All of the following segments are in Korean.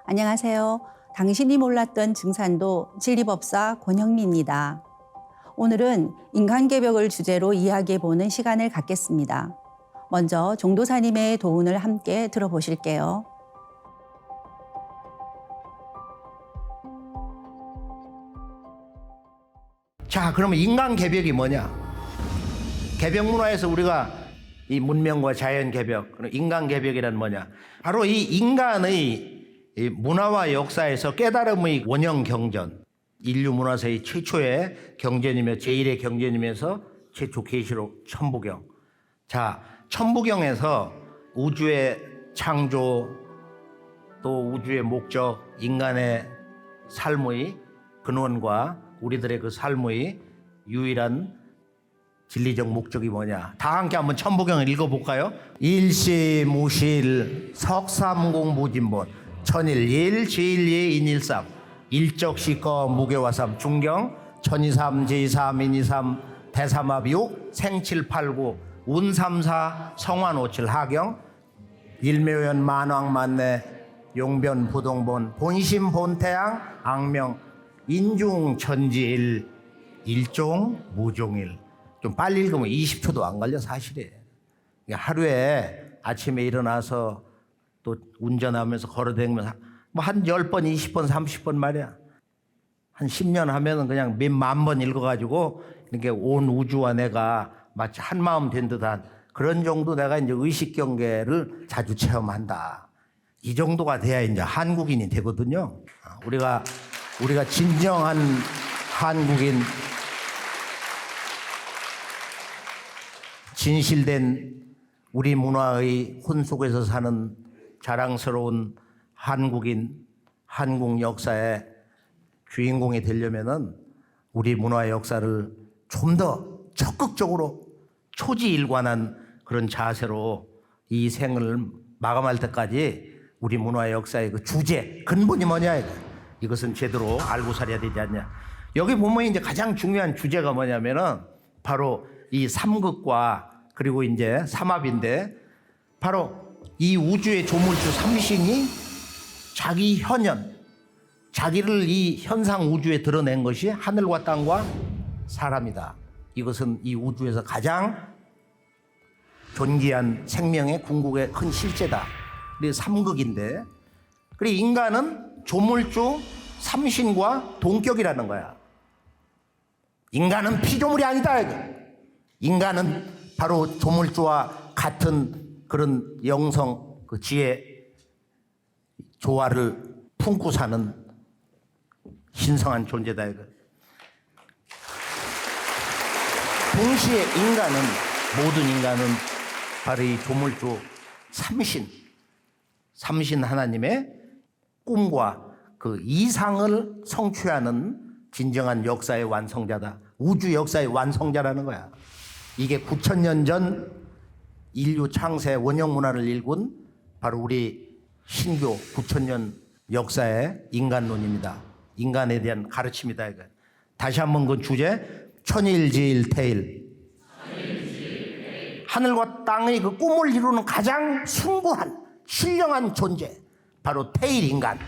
안녕하세요. 당신이 몰랐던 증산도 진리법사 권영미입니다. 오늘은 인간개벽을 주제로 이야기해보는 시간을 갖겠습니다. 먼저 종도사님의 도운을 함께 들어보실게요. 자, 그러면 인간개벽이 뭐냐? 개벽문화에서 우리가 이 문명과 자연개벽, 인간개벽이란 뭐냐? 바로 이 인간의 이 문화와 역사에서 깨달음의 원형 경전, 인류 문화사의 최초의 경전이며 제1의 경전이면서 최초 계시록 천부경. 자, 천부경에서 우주의 창조, 또 우주의 목적, 인간의 삶의 근원과 우리들의 그 삶의 유일한 진리적 목적이 뭐냐? 다 함께 한번 천부경을 읽어볼까요? 일시무실 석삼공무진본 천일 제일예 인일삼 일적시거 무게화삼 중경 천이삼 제이삼 인이삼 대삼합육 생칠팔구 운삼사 성환오칠 하경 일묘연 만왕만내 용변 부동본 본심 본태양 악명 인중천지일 일종 무종일. 좀 빨리 읽으면 20초도 안 걸려 사실이에요. 하루에 아침에 일어나서 또 운전하면서 걸어다니면서 뭐 한 10번, 20번, 30번 말이야. 한 10년 하면은 그냥 몇만 번 읽어가지고 이렇게 온 우주와 내가 마치 한 마음 된 듯한 그런 정도 내가 이제 의식 경계를 자주 체험한다. 이 정도가 돼야 이제 한국인이 되거든요. 우리가 진정한 한국인, 진실된 우리 문화의 혼 속에서 사는 자랑스러운 한국인, 한국 역사의 주인공이 되려면은 우리 문화의 역사를 좀 더 적극적으로 초지일관한 그런 자세로 이 생을 마감할 때까지 우리 문화의 역사의 그 주제, 근본이 뭐냐, 이것은 제대로 알고 살아야 되지 않냐. 여기 보면 이제 가장 중요한 주제가 뭐냐면은 바로 이 삼극과 그리고 이제 삼합인데, 바로 이 우주의 조물주 삼신이 자기 현현, 자기를 이 현상 우주에 드러낸 것이 하늘과 땅과 사람이다. 이것은 이 우주에서 가장 존귀한 생명의 궁극의 큰 실제다. 그리고 삼극인데, 그리고 인간은 조물주 삼신과 동격이라는 거야. 인간은 피조물이 아니다. 인간은 바로 조물주와 같은 그런 영성, 그 지혜, 조화를 품고 사는 신성한 존재다. 동시에 모든 인간은 바로 이 조물주 삼신 하나님의 꿈과 그 이상을 성취하는 진정한 역사의 완성자다. 우주 역사의 완성자라는 거야. 이게 9,000년 전 인류 창세 원형 문화를 일군 바로 우리 신교 9,000년 역사의 인간론입니다. 인간에 대한 가르침이다. 이거. 다시 한번 그 주제, 천일지일태일. 하늘과 땅의 그 꿈을 이루는 가장 숭고한 신령한 존재, 바로 태일 인간.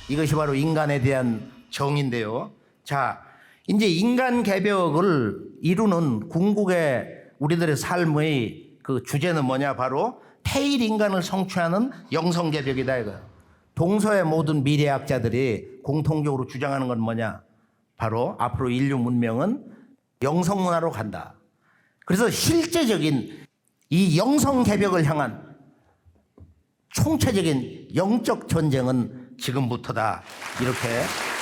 이것이 바로 인간에 대한 정의인데요. 자, 이제 인간 개벽을 이루는 궁극의 우리들의 삶의 그 주제는 뭐냐? 바로 태일 인간을 성취하는 영성 개벽이다 이거. 동서의 모든 미래학자들이 공통적으로 주장하는 건 뭐냐? 바로 앞으로 인류 문명은 영성 문화로 간다. 그래서 실제적인 이 영성 개벽을 향한 총체적인 영적 전쟁은 지금부터다. 이렇게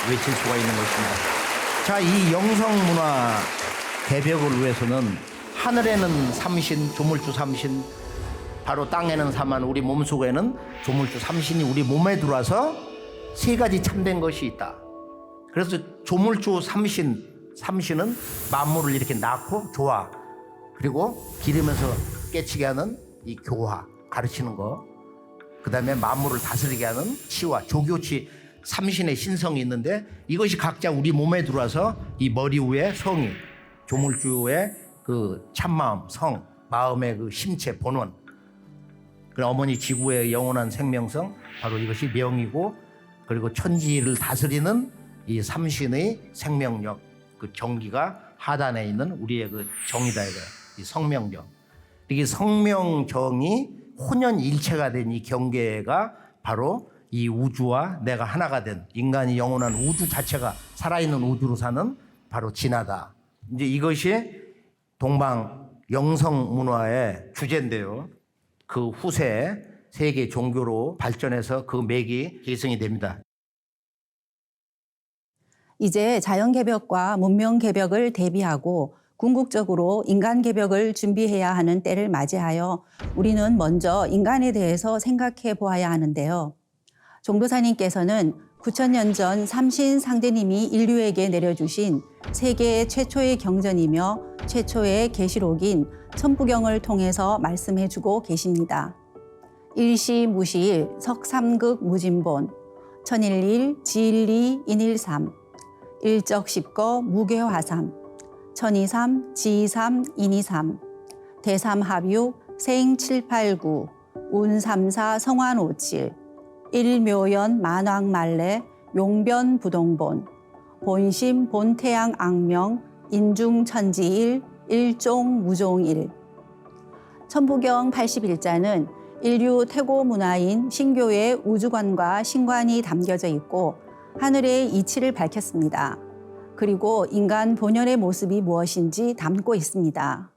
외칠 수가 있는 것입니다. 자, 이 영성 문화 개벽을 위해서는 하늘에는 삼신, 조물주 삼신, 바로 땅에는 삼한 우리 몸속에는 조물주 삼신이 우리 몸에 들어와서 세 가지 참된 것이 있다. 그래서 조물주 삼신은 만물을 이렇게 낳고 조화, 그리고 기르면서 깨치게 하는 이 교화, 가르치는 거, 그 다음에 만물을 다스리게 하는 치와 조교치, 삼신의 신성이 있는데 이것이 각자 우리 몸에 들어와서 이 머리 위에 성이, 조물주의 그 참마음, 성, 마음의 그 심체, 본원, 그 어머니 지구의 영원한 생명성, 바로 이것이 명이고, 그리고 천지를 다스리는 이 삼신의 생명력, 그 정기가 하단에 있는 우리의 그 정이다 이거예요. 이 성명정. 이게 성명정이 혼연일체가 된 이 경계가 바로 이 우주와 내가 하나가 된 인간이 영원한 우주 자체가 살아있는 우주로 사는 바로 진화다. 이제 이것이 동방 영성 문화의 주제인데요. 그 후세 세계 종교로 발전해서 그 맥이 계승이 됩니다. 이제 자연개벽과 문명개벽을 대비하고 궁극적으로 인간개벽을 준비해야 하는 때를 맞이하여 우리는 먼저 인간에 대해서 생각해 보아야 하는데요. 종도사님께서는 9,000년 전 삼신 상제님이 인류에게 내려주신 세계 최초의 경전이며 최초의 계시록인 천부경을 통해서 말씀해 주고 계십니다. 일시무시일 석삼극 무진본 천일일 지일리 인일삼 일적십거 무괴화삼 천이삼 지이삼 인이삼 대삼합유 생칠팔구 운삼사 성환오칠 일묘연 만왕말래 용변부동본 본심 본태양 악명 인중천지일 일종무종일. 천부경 81자는 인류 태고 문화인 신교의 우주관과 신관이 담겨져 있고 하늘의 이치를 밝혔습니다. 그리고 인간 본연의 모습이 무엇인지 담고 있습니다.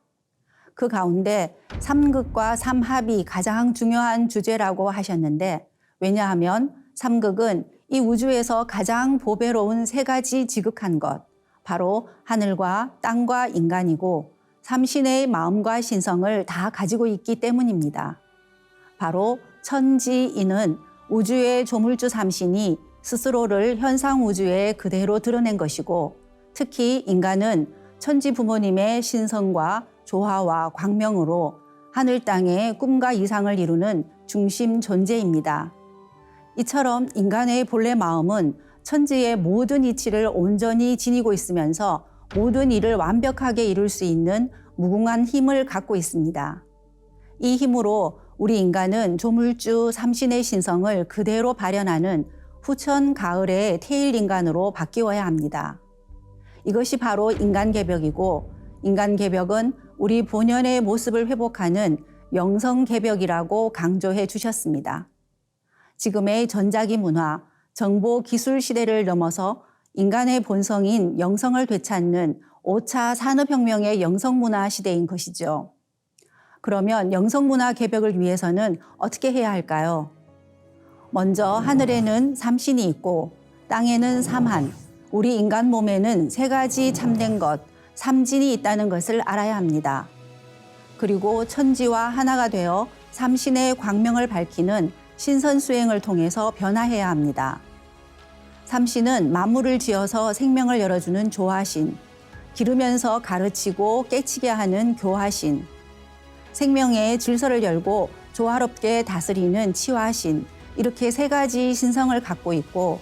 그 가운데 삼극과 삼합이 가장 중요한 주제라고 하셨는데, 왜냐하면 삼극은 이 우주에서 가장 보배로운 세 가지 지극한 것, 바로 하늘과 땅과 인간이고 삼신의 마음과 신성을 다 가지고 있기 때문입니다. 바로 천지인은 우주의 조물주 삼신이 스스로를 현상 우주에 그대로 드러낸 것이고, 특히 인간은 천지 부모님의 신성과 조화와 광명으로 하늘 땅의 꿈과 이상을 이루는 중심 존재입니다. 이처럼 인간의 본래 마음은 천지의 모든 이치를 온전히 지니고 있으면서 모든 일을 완벽하게 이룰 수 있는 무궁한 힘을 갖고 있습니다. 이 힘으로 우리 인간은 조물주 삼신의 신성을 그대로 발현하는 후천 가을의 태일인간으로 바뀌어야 합니다. 이것이 바로 인간개벽이고, 인간개벽은 우리 본연의 모습을 회복하는 영성개벽이라고 강조해 주셨습니다. 지금의 전자기 문화, 정보 기술 시대를 넘어서 인간의 본성인 영성을 되찾는 5차 산업혁명의 영성문화 시대인 것이죠. 그러면 영성문화 개벽을 위해서는 어떻게 해야 할까요? 먼저 하늘에는 삼신이 있고 땅에는 삼한, 우리 인간 몸에는 세 가지 참된 것, 삼진이 있다는 것을 알아야 합니다. 그리고 천지와 하나가 되어 삼신의 광명을 밝히는 신선수행을 통해서 변화해야 합니다. 삼신은 만물을 지어서 생명을 열어주는 조화신, 기르면서 가르치고 깨치게 하는 교화신, 생명의 질서를 열고 조화롭게 다스리는 치화신, 이렇게 세 가지 신성을 갖고 있고,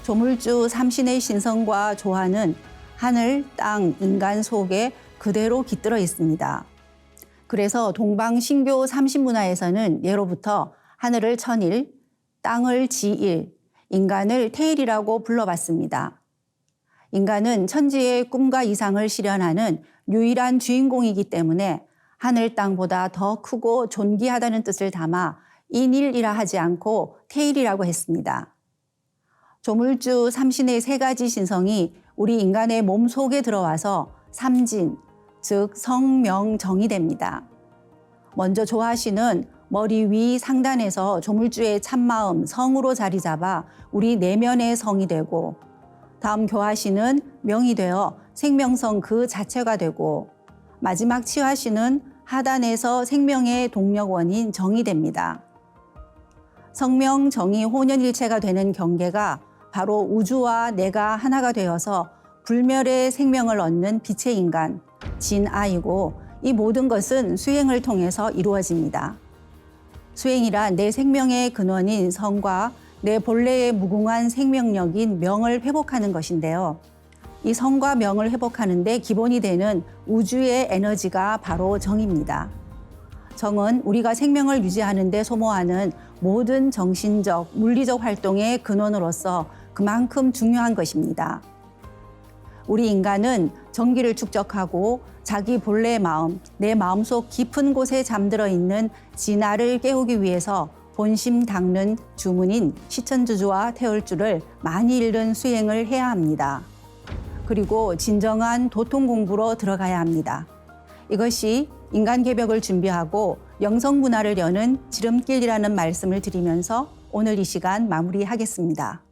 조물주 삼신의 신성과 조화는 하늘, 땅, 인간 속에 그대로 깃들어 있습니다. 그래서 동방 신교 삼신문화에서는 예로부터 하늘을 천일, 땅을 지일, 인간을 태일이라고 불러봤습니다. 인간은 천지의 꿈과 이상을 실현하는 유일한 주인공이기 때문에 하늘 땅보다 더 크고 존귀하다는 뜻을 담아 인일이라 하지 않고 태일이라고 했습니다. 조물주 삼신의 세 가지 신성이 우리 인간의 몸 속에 들어와서 삼진, 즉 성명정이 됩니다. 먼저 조화신은 머리 위 상단에서 조물주의 참마음 성으로 자리 잡아 우리 내면의 성이 되고, 다음 교화신은 명이 되어 생명성 그 자체가 되고, 마지막 치화신은 하단에서 생명의 동력원인 정이 됩니다. 성명, 정이 혼연일체가 되는 경계가 바로 우주와 내가 하나가 되어서 불멸의 생명을 얻는 빛의 인간, 진아이고, 이 모든 것은 수행을 통해서 이루어집니다. 수행이란 내 생명의 근원인 성과 내 본래의 무궁한 생명력인 명을 회복하는 것인데요. 이 성과 명을 회복하는 데 기본이 되는 우주의 에너지가 바로 정입니다. 정은 우리가 생명을 유지하는 데 소모하는 모든 정신적, 물리적 활동의 근원으로서 그만큼 중요한 것입니다. 우리 인간은 정기를 축적하고 자기 본래의 마음, 내 마음속 깊은 곳에 잠들어 있는 진화를 깨우기 위해서 본심 닦는 주문인 시천주주와 태울주를 많이 읽은 수행을 해야 합니다. 그리고 진정한 도통 공부로 들어가야 합니다. 이것이 인간 개벽을 준비하고 영성 문화를 여는 지름길이라는 말씀을 드리면서 오늘 이 시간 마무리하겠습니다.